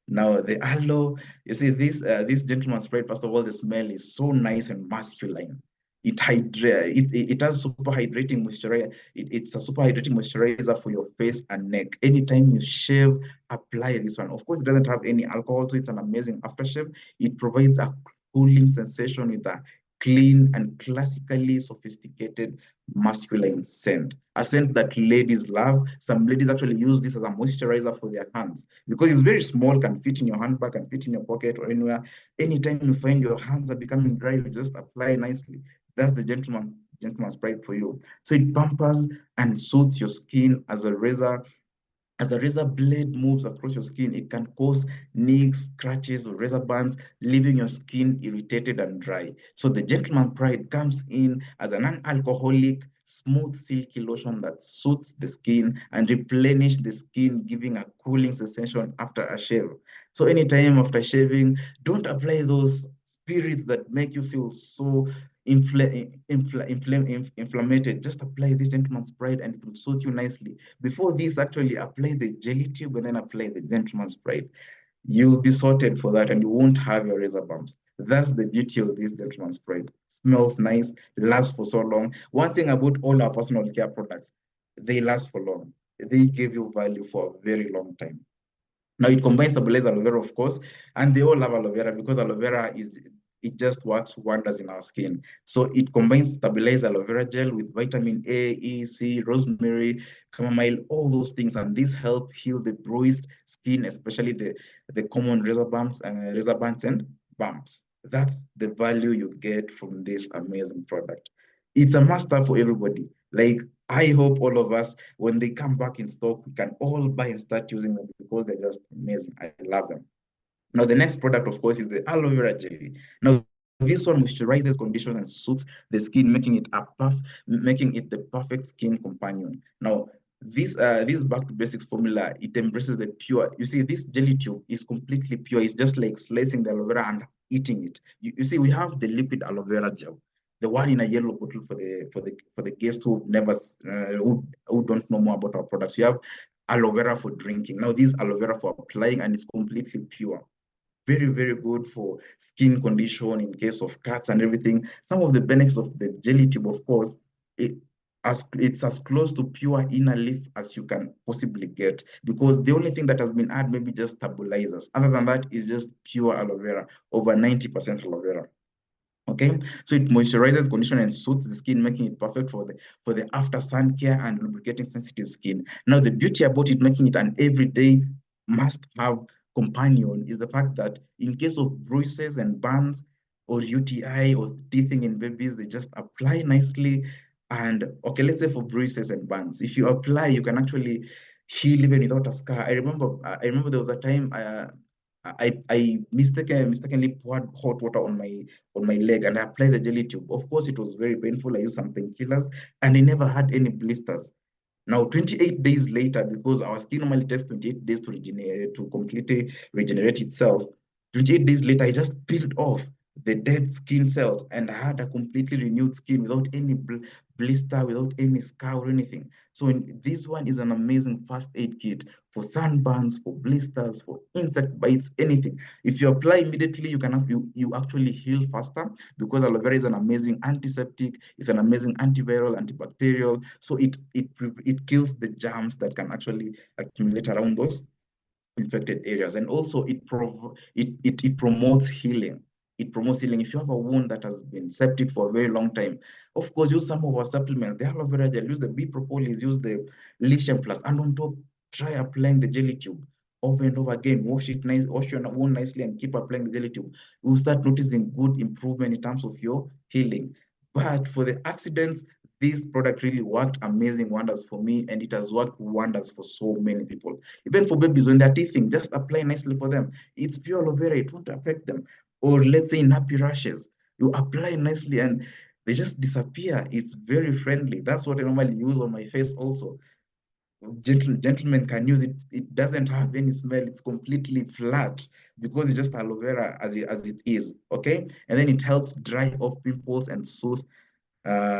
Now the aloe, you see this Gentleman's Pride, first of all, the smell is so nice and masculine. It has super hydrating moisturizer. It's a super hydrating moisturizer for your face and neck. Anytime you shave, apply this one. Of course, it doesn't have any alcohol, so it's an amazing aftershave. It provides a cooling sensation with a clean and classically sophisticated masculine scent. A scent that ladies love. Some ladies actually use this as a moisturizer for their hands because it's very small, can fit in your handbag, can fit in your pocket or anywhere. Anytime you find your hands are becoming dry, you just apply nicely. That's the gentleman's pride for you. So it pampers and soothes your skin as a razor blade moves across your skin, it can cause nicks, scratches, or razor burns, leaving your skin irritated and dry. So the Gentleman Pride comes in as an non-alcoholic, smooth, silky lotion that soothes the skin and replenish the skin, giving a cooling sensation after a shave. So anytime after shaving, don't apply those spirits that make you feel so inflamed. Just apply this Gentleman's Pride and it will soothe you nicely. Before this, actually apply the jelly tube and then apply the Gentleman's Pride. You'll be sorted for that and you won't have your razor bumps. That's the beauty of this Gentleman's Pride. Smells nice, lasts for so long. One thing about all our personal care products, they last for long. They give you value for a very long time. Now it combines stabilized aloe vera, of course, and they all love aloe vera because aloe vera it just works wonders in our skin. So it combines stabilized aloe vera gel with vitamin A, E, C, rosemary, chamomile, all those things, and this help heal the bruised skin, especially the common razor burns and bumps. That's the value you get from this amazing product. It's a must-have for everybody. Like, I hope all of us, when they come back in stock, we can all buy and start using them because they're just amazing. I love them. Now, the next product, of course, is the aloe vera jelly. Now, this one moisturizes, conditions, and suits the skin, making it the perfect skin companion. Now, this back to basics formula, it embraces the pure. You see, this jelly tube is completely pure. It's just like slicing the aloe vera and eating it. You see, we have the liquid aloe vera gel, the one in a yellow bottle for the guests who never who don't know more about our products. You have aloe vera for drinking. Now, this aloe vera for applying, and it's completely pure. Very, very good for skin condition in case of cuts and everything. Some of the benefits of the jelly tube, of course, it, it's as close to pure inner leaf as you can possibly get, because the only thing that has been added maybe just stabilizers. Other than that, is just pure aloe vera, over 90% aloe vera. Okay, so it moisturizes, conditions, and suits the skin, making it perfect for the after sun care and lubricating sensitive skin. Now, the beauty about it, making it an everyday must-have companion, is the fact that in case of bruises and burns or UTI or teething in babies, they just apply nicely. And okay, let's say for bruises and burns, if you apply, you can actually heal even without a scar. I remember there was a time I mistakenly poured hot water on my leg, and I applied the jelly tube. Of course, it was very painful. I used some painkillers, and I never had any blisters. Now, 28 days later, because our skin normally takes 28 days to regenerate, to completely regenerate itself, 28 days later, I just peeled off the dead skin cells and I had a completely renewed skin without any blister, without any scar or anything. So this one is an amazing first aid kit for sunburns, for blisters, for insect bites, anything. If you apply immediately, you actually heal faster, because aloe vera is an amazing antiseptic, it's an amazing antiviral, antibacterial. So it kills the germs that can actually accumulate around those infected areas. And also it promotes healing. It promotes healing. If you have a wound that has been septic for a very long time, of course, use some of our supplements, the aloe vera gel, use the bee propolis, use the lithium plus, and on top, try applying the jelly tube over and over again. Wash your wound nicely and keep applying the jelly tube. You'll start noticing good improvement in terms of your healing. But for the accidents, this product really worked amazing wonders for me, and it has worked wonders for so many people. Even for babies, when they're teething, just apply nicely for them. It's pure aloe vera, it won't affect them. Or let's say nappy rashes, you apply nicely and they just disappear. It's very friendly. That's what I normally use on my face also. Gentlemen can use it. It doesn't have any smell. It's completely flat because it's just aloe vera as it is. Okay. And then it helps dry off pimples and soothe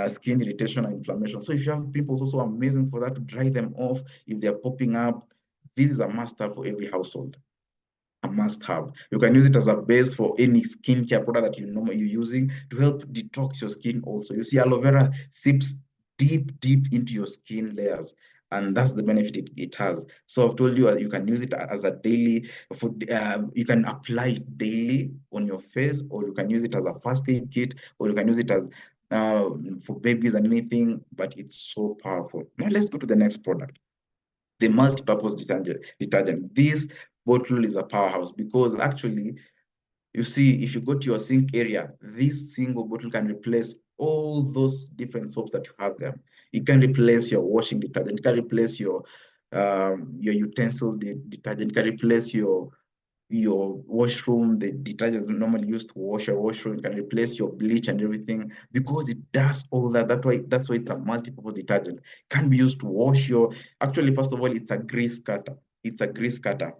skin irritation and inflammation. So if you have pimples, also amazing for that, to dry them off if they're popping up. This is a must-have for every household. A must-have. You can use it as a base for any skincare product that you're using to help detox your skin also. You see, aloe vera seeps deep, deep into your skin layers. And that's the benefit it has. So I've told you, you can use it as a daily food. You can apply it daily on your face, or you can use it as a first aid kit, or you can use it as for babies and anything. But it's so powerful. Now let's go to the next product, the multi-purpose detergent. This bottle is a powerhouse, because actually, you see, if you go to your sink area, this single bottle can replace all those different soaps that you have there. It can replace your washing detergent, it can replace your utensil detergent, it can replace your washroom, the detergent normally used to wash your washroom, can replace your bleach and everything, because it does all that. That's why it's a multi-purpose detergent. Can be used to wash your, actually, first of all, it's a grease cutter. It's a grease cutter.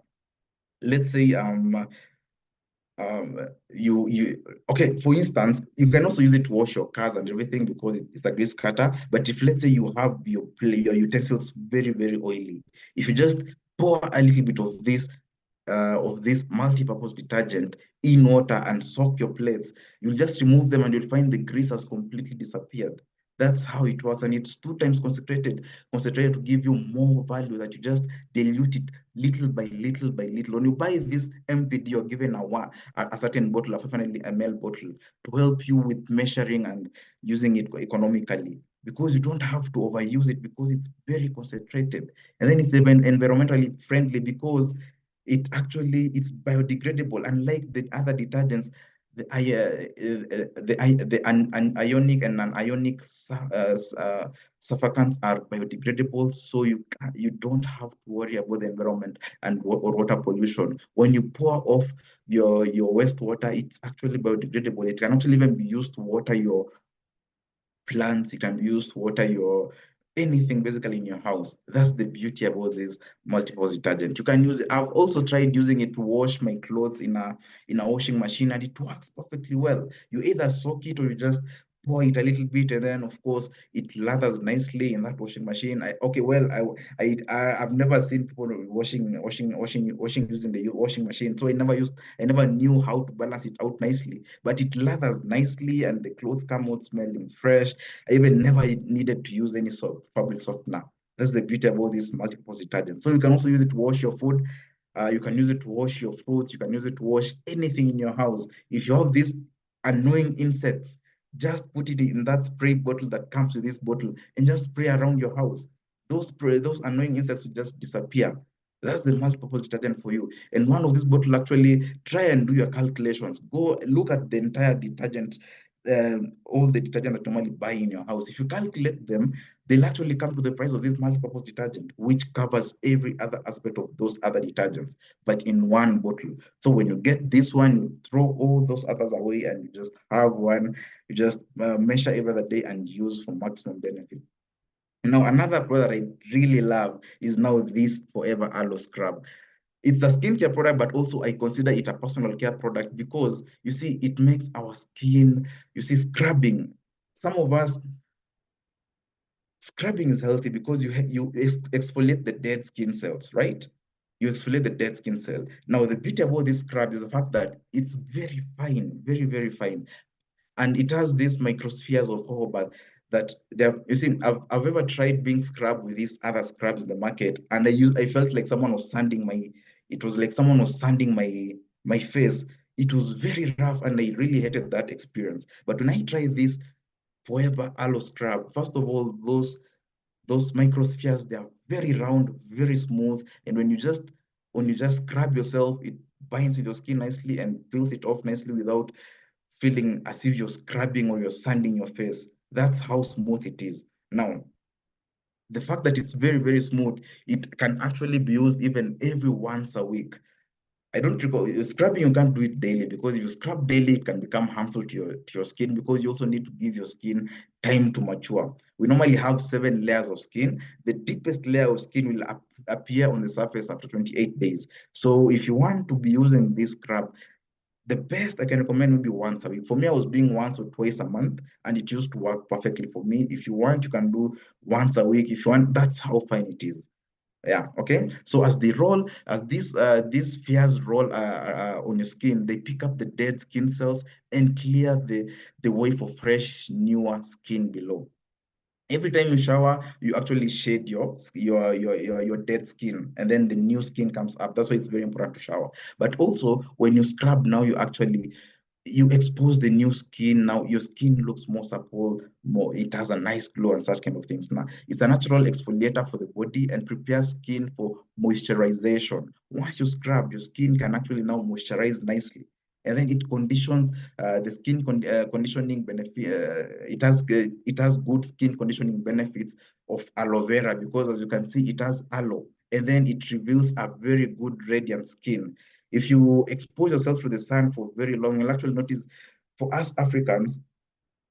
Let's say you okay, for instance, you can also use it to wash your cars and everything, because it's a grease cutter. But if, let's say, you have your utensils very, very oily, if you just pour a little bit of this multi-purpose detergent in water and soak your plates, you'll just remove them and you'll find the grease has completely disappeared. That's how it works. And it's 2 times concentrated to give you more value, that you just dilute it little by little by little. When you buy this MPD, you're given a certain bottle, a 500 ml bottle, to help you with measuring and using it economically, because you don't have to overuse it, because it's very concentrated. And then it's even environmentally friendly, because it's biodegradable. Unlike the other detergents, the ionic and non-ionic surfactants are biodegradable, so you don't have to worry about the environment and or water pollution. When you pour off your wastewater, it's actually biodegradable. It can actually even be used to water your plants, it can be used to water your anything basically in your house. That's the beauty about this multi-purpose detergent. You can use it. I've also tried using it to wash my clothes in a washing machine, and it works perfectly well. You either soak it or you just pour it a little bit, and then of course it lathers nicely in that washing machine. Okay, well, I've never seen people washing using the washing machine, so I never knew how to balance it out nicely. But it lathers nicely, and the clothes come out smelling fresh. I even never needed to use any sort of fabric softener. That's the beauty about this multi-purpose detergent. So you can also use it to wash your food. You can use it to wash your fruits. You can use it to wash anything in your house. If you have these annoying insects, just put it in that spray bottle that comes with this bottle and just spray around your house. Those annoying insects will just disappear. That's the multi-purpose detergent for you. And one of these bottles, actually try and do your calculations. Go look at the entire detergent, all the detergent that you normally buy in your house. If you calculate them, they'll actually come to the price of this multi-purpose detergent, which covers every other aspect of those other detergents, but in one bottle. So when you get this one, you throw all those others away and you just have one. You just measure every other day and use for maximum benefit. Now, another product I really love is now this Forever Aloe Scrub. It's a skincare product, but also I consider it a personal care product because you see, it makes our skin, you see, scrubbing. Some of us, scrubbing is healthy because you exfoliate the dead skin cells, right? You exfoliate the dead skin cell. Now, the beauty about this scrub is the fact that it's very fine, very, very fine. And it has these microspheres of whole bath that there. You see, I've ever tried being scrubbed with these other scrubs in the market, and I felt like someone was sanding my. It was like someone was sanding my face. It was very rough, and I really hated that experience. But when I tried this Forever Aloe Scrub, first of all, those microspheres, they are very round, very smooth, and when you just scrub yourself, it binds with your skin nicely and peels it off nicely without feeling as if you're scrubbing or you're sanding your face. That's how smooth it is. Now, the fact that it's very, very smooth, it can actually be used even every once a week. I don't recall scrubbing, you can't do it daily because if you scrub daily, it can become harmful to your skin because you also need to give your skin time to mature. We normally have 7 layers of skin. The deepest layer of skin will appear on the surface after 28 days. So if you want to be using this scrub, the best I can recommend would be once a week. For me, I was doing once or twice a month, and it used to work perfectly for me. If you want, you can do once a week. If you want, that's how fine it is. Yeah. Okay. So as these spheres roll on your skin, they pick up the dead skin cells and clear the way for fresh, newer skin below. Every time you shower, you actually shade your dead skin, and then the new skin comes up. That's why it's very important to shower. But also, when you scrub now, you expose the new skin. Now your skin looks more supple, more, it has a nice glow and such kind of things. Now it's a natural exfoliator for the body and prepares skin for moisturization. Once you scrub, your skin can actually now moisturize nicely, and then it conditions the skin conditioning benefit. It has good skin conditioning benefits of aloe vera because, as you can see, it has aloe, and then it reveals a very good radiant skin. If you expose yourself to the sun for very long, you'll actually notice, for us Africans,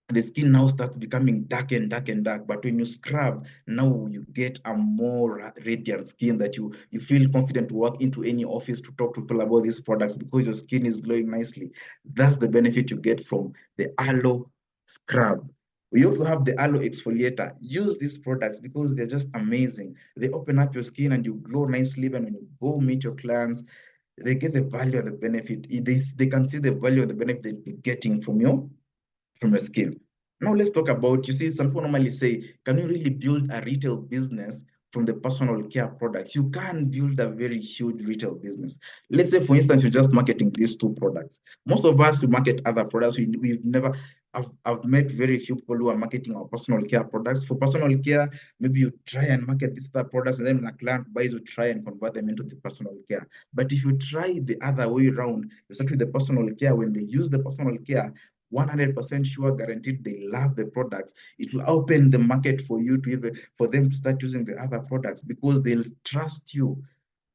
the skin now starts becoming dark and dark and dark. But when you scrub, now you get a more radiant skin that you feel confident to walk into any office to talk to people about these products because your skin is glowing nicely. That's the benefit you get from the aloe scrub. We also have the aloe exfoliator. Use these products because they're just amazing. They open up your skin and you glow nicely. Even when you go meet your clients, they get the value and the benefit. They can see the value and the benefit they're getting from your skill. Now let's talk about, you see, some people normally say, can you really build a retail business from the personal care products? You can build a very huge retail business. Let's say, for instance, you're just marketing these two products. Most of us who market other products, we've never, I've met very few people who are marketing our personal care products. For personal care, maybe you try and market these other products, and then when a client buys, you try and convert them into the personal care. But if you try the other way around, you start with the personal care. When they use the personal care, 100% sure, guaranteed, they love the products. It will open the market for you to even for them to start using the other products because they'll trust you.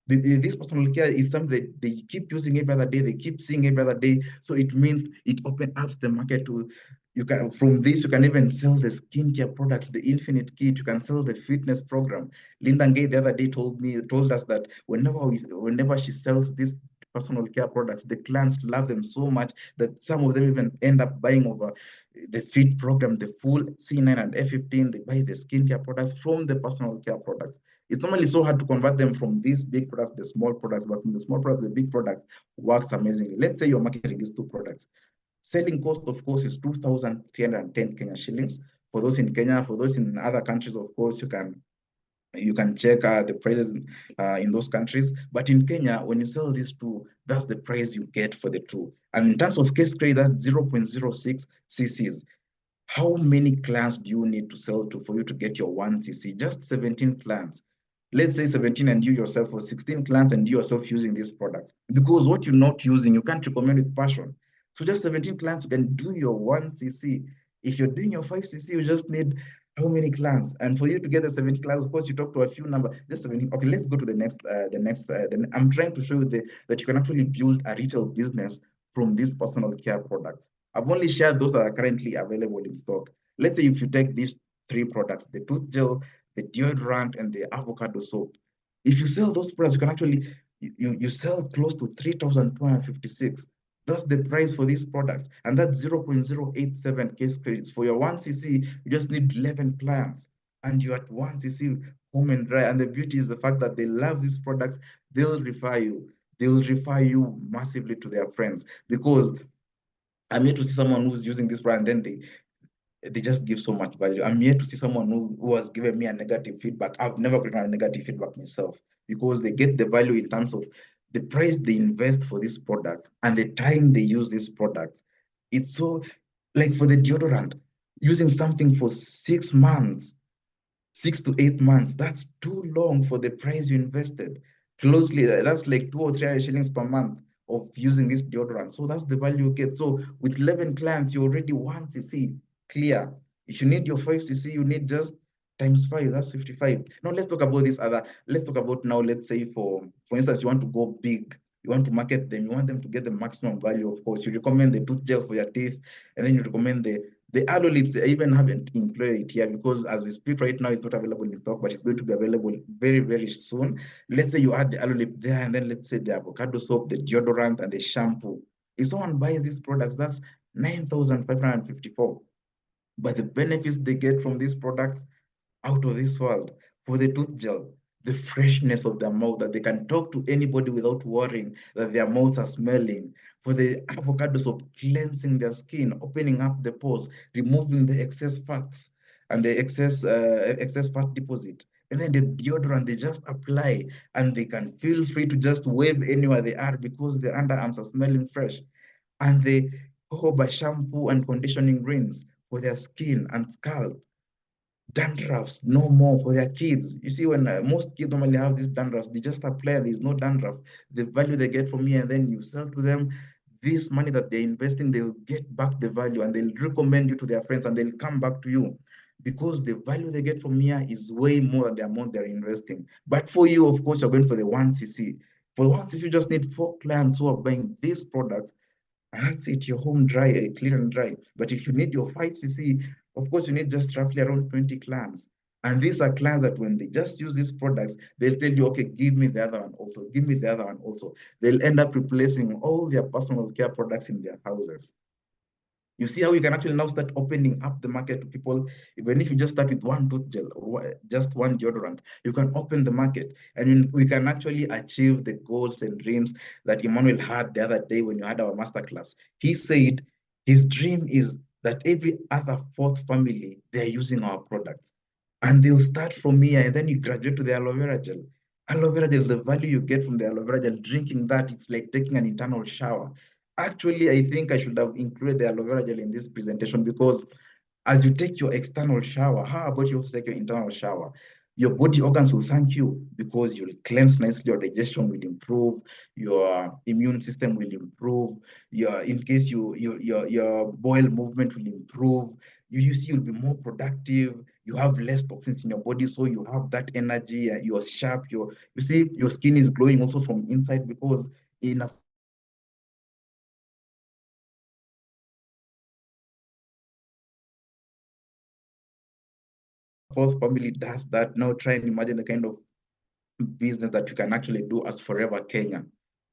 This personal care is something that they keep using every other day, they keep seeing every other day. So it means it opens up the market to you can from this you can even sell the skincare products, the Infinite Kit, you can sell the fitness program. Linda Gay the other day told us that whenever she sells these personal care products, the clients love them so much that some of them even end up buying over the fit program, the full C9 and F15. They buy the skincare products from the personal care products. It's normally so hard to convert them from these big products, the small products, but from the small products, the big products works amazingly. Let's say you're marketing these two products. Selling cost, of course, is 2,310 Kenya shillings. For those in Kenya, for those in other countries, of course, you can check the prices in those countries. But in Kenya, when you sell these two, that's the price you get for the two. And in terms of case grade, that's 0.06 cc's. How many clients do you need to sell to for you to get your 1cc? Just 17 clients. Let's say 17 and you yourself, or 16 clients and you yourself using these products. Because what you're not using, you can't recommend with passion. So just 17 clients, you can do your 1cc. If you're doing your 5cc, you just need how many clients? And for you to get the 17 clients, of course, you talk to a few number, just 17. Okay, let's go to the next, I'm trying to show you that you can actually build a retail business from these personal care products. I've only shared those that are currently available in stock. Let's say if you take these three products, the tooth gel, the deodorant, and the avocado soap. If you sell those products, you can actually you sell close to 3,256. That's the price for these products. And that's 0.087 case credits. For your 1cc, you just need 11 clients. And you're at 1cc home and dry. And the beauty is the fact that they love these products, they'll refer you. They'll refer you massively to their friends because I'm here to see someone who's using this brand, then they just give so much value. I'm here to see someone who has given me a negative feedback. I've never gotten a negative feedback myself because they get the value in terms of the price they invest for this product and the time they use these products. It's so like for the deodorant, using something for 6 months, 6 to 8 months. That's too long for the price you invested. Closely, that's like 2 or 3 shillings per month of using this deodorant. So that's the value you get. So with 11 clients, you already 1cc clear. If you need your 5cc, you need just times 5, that's 55. Now let's talk about this other. Let's talk about now, let's say for instance, you want to go big. You want to market them, you want them to get the maximum value, of course. You recommend the tooth gel for your teeth, and then you recommend the aloe lips. I even haven't included it here because as we speak right now, it's not available in stock, but it's going to be available very, very soon. Let's say you add the aloe lip there, and then let's say the avocado soap, the deodorant, and the shampoo. If someone buys these products, that's 9,554. But the benefits they get from these products, out of this world. For the tooth gel, the freshness of their mouth, that they can talk to anybody without worrying that their mouths are smelling. For the avocado soap, cleansing their skin, opening up the pores, removing the excess fats and the excess fat deposit. And then the deodorant, they just apply and they can feel free to just wave anywhere they are because their underarms are smelling fresh. And the jojoba shampoo and conditioning rinse for their skin and scalp. Dandruffs no more for their kids. You see, when most kids normally have these dandruffs, they just apply, there's no dandruff. The value they get from here, and then you sell to them this money that they're investing, they'll get back the value and they'll recommend you to their friends and they'll come back to you because the value they get from here is way more than the amount they're investing. But for you, of course, you're going for the 1cc. For 1cc, you just need 4 clients who are buying these products, that's it, you're home dry, clean and dry. But if you need your 5cc, of course, you need just roughly around 20 clans. And these are clans that when they just use these products, they'll tell you, okay, give me the other one also, give me the other one also. They'll end up replacing all their personal care products in their houses. You see how you can actually now start opening up the market to people. Even if you just start with one tooth gel or just one deodorant, you can open the market and we can actually achieve the goals and dreams that Emmanuel had the other day when you had our masterclass. He said his dream is that every other fourth family, they're using our products. And they'll start from here and then you graduate to the aloe vera gel. Aloe vera gel, the value you get from the aloe vera gel, drinking that, it's like taking an internal shower. Actually, I think I should have included the aloe vera gel in this presentation because as you take your external shower, how about you also take your internal shower? Your body organs will thank you because you'll cleanse nicely, your digestion will improve, your immune system will improve, in case your bowel movement will improve, you see you'll be more productive, you have less toxins in your body, so you have that energy, you're sharp, you see your skin is glowing also from inside because in a fourth family does that. Now try and imagine the kind of business that you can actually do as Forever Kenya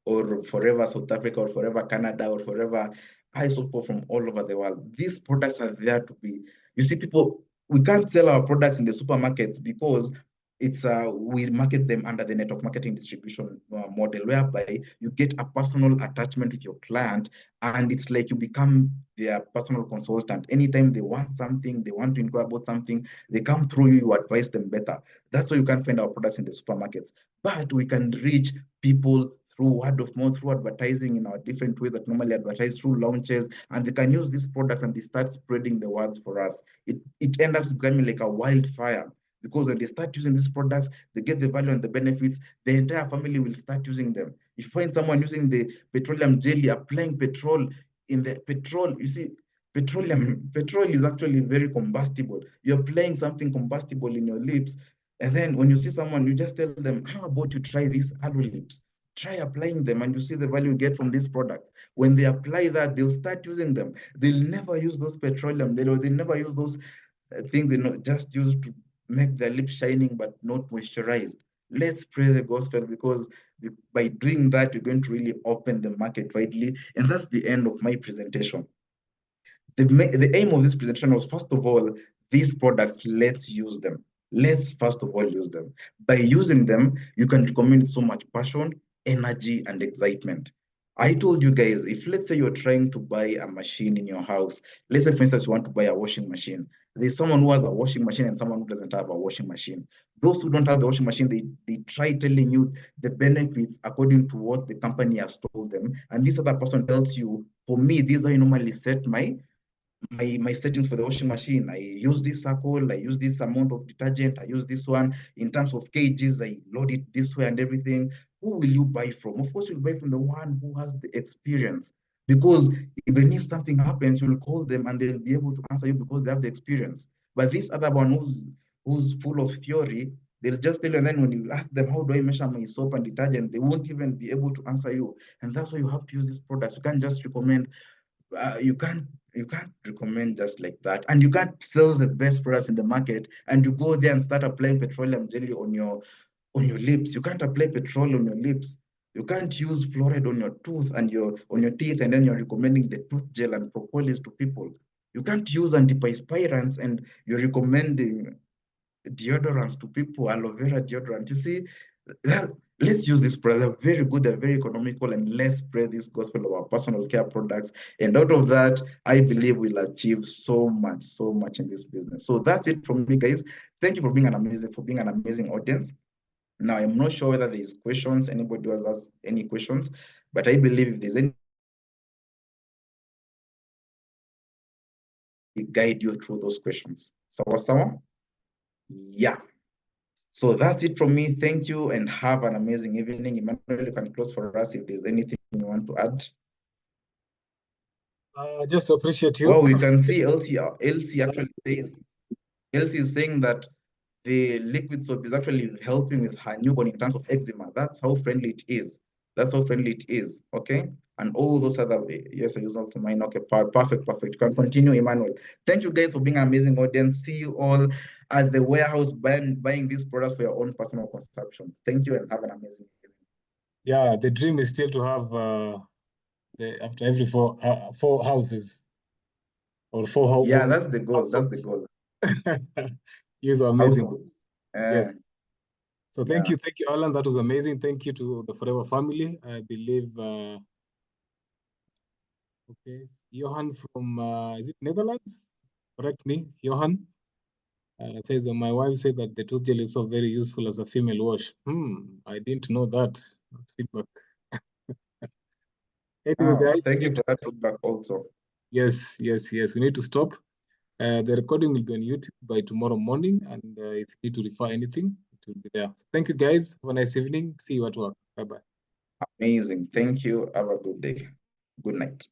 or Forever South Africa or Forever Canada or Forever I support from all over the world. These products are there to be, you see, people, we can't sell our products in the supermarkets because it's we market them under the network marketing distribution model whereby you get a personal attachment with your client and it's like you become their personal consultant. Anytime they want something, they want to inquire about something, they come through you, you advise them better. That's why you can't find our products in the supermarkets. But we can reach people through word of mouth, through advertising in our different ways that normally advertise through launches, and they can use these products and they start spreading the words for us. It ends up becoming like a wildfire because when they start using these products, they get the value and the benefits, the entire family will start using them. You find someone using the petroleum jelly, applying petrol in the petrol, you see, petrol is actually very combustible. You're applying something combustible in your lips, and then when you see someone, you just tell them, how about you try these aloe lips? Try applying them and you see the value you get from these products. When they apply that, they'll start using them. They'll never use those petroleum, they'll never use those things they not just use to make their lips shining but not moisturized. Let's pray the gospel because by doing that, you're going to really open the market widely. And that's the end of my presentation. The aim of this presentation was, first of all, these products, let's use them. Let's first of all use them. By using them, you can recommend so much passion, energy, and excitement. I told you guys, if let's say you're trying to buy a machine in your house, let's say for instance you want to buy a washing machine. There's someone who has a washing machine and someone who doesn't have a washing machine. Those who don't have the washing machine, they try telling you the benefits according to what the company has told them. And this other person tells you, for me, these are normally set my settings for the washing machine. I use this circle, I use this amount of detergent, I use this one. In terms of kgs, I load it this way and everything. Who will you buy from? Of course, you'll buy from the one who has the experience. Because even if something happens, you'll call them and they'll be able to answer you because they have the experience. But this other one who's full of theory, they'll just tell you, and then when you ask them, how do I measure my soap and detergent, they won't even be able to answer you. And that's why you have to use these products. You can't just recommend you can't recommend just like that, and you can't sell the best products in the market and you go there and start applying petroleum jelly on your lips. You can't apply petrol on your lips. You can't use fluoride on your tooth and on your teeth, and then you're recommending the tooth gel and propolis to people. You can't use antiperspirants and you're recommending deodorants to people, aloe vera deodorant. You see, that, let's use this product. They're very good, they're very economical, and let's spread this gospel of our personal care products. And out of that, I believe we'll achieve so much in this business. So that's it from me, guys. Thank you for being an amazing audience. Now, I'm not sure whether there's questions, anybody has asked any questions, but I believe if there's any guide you through those questions. Sawa sawa? Yeah. So that's it from me. Thank you and have an amazing evening. Emmanuel, you can close for us if there's anything you want to add. Just appreciate you. Well, we can see LC actually saying, LC is saying that the liquid soap is actually helping with her newborn in terms of eczema. That's how friendly it is. That's how friendly it is. Okay. And all those other, yes, I use also mine. Okay, perfect, perfect. You can continue, Emmanuel. Thank you guys for being an amazing audience. See you all at the warehouse buying these products for your own personal consumption. Thank you and have an amazing evening. Yeah, the dream is still to have after every four houses or Yeah, that's the goal. That's the households. goal. Yes, amazing. Households. Yes. So Yeah. thank you, Alan. That was amazing. Thank you to the Forever family. I believe, okay, Johan from, is it Netherlands? Correct me, Johan. Says my wife said that the tooth gel is so very useful as a female wash. I didn't know that. That's feedback. Anyway, guys, we Thank you need for to that stop. feedback also. Yes, yes, yes. We need to stop. The recording will be on YouTube by tomorrow morning, and if you need to refer anything, it will be there. So thank you, guys. Have a nice evening. See you at work. Bye bye. Amazing. Thank you. Have a good day. Good night.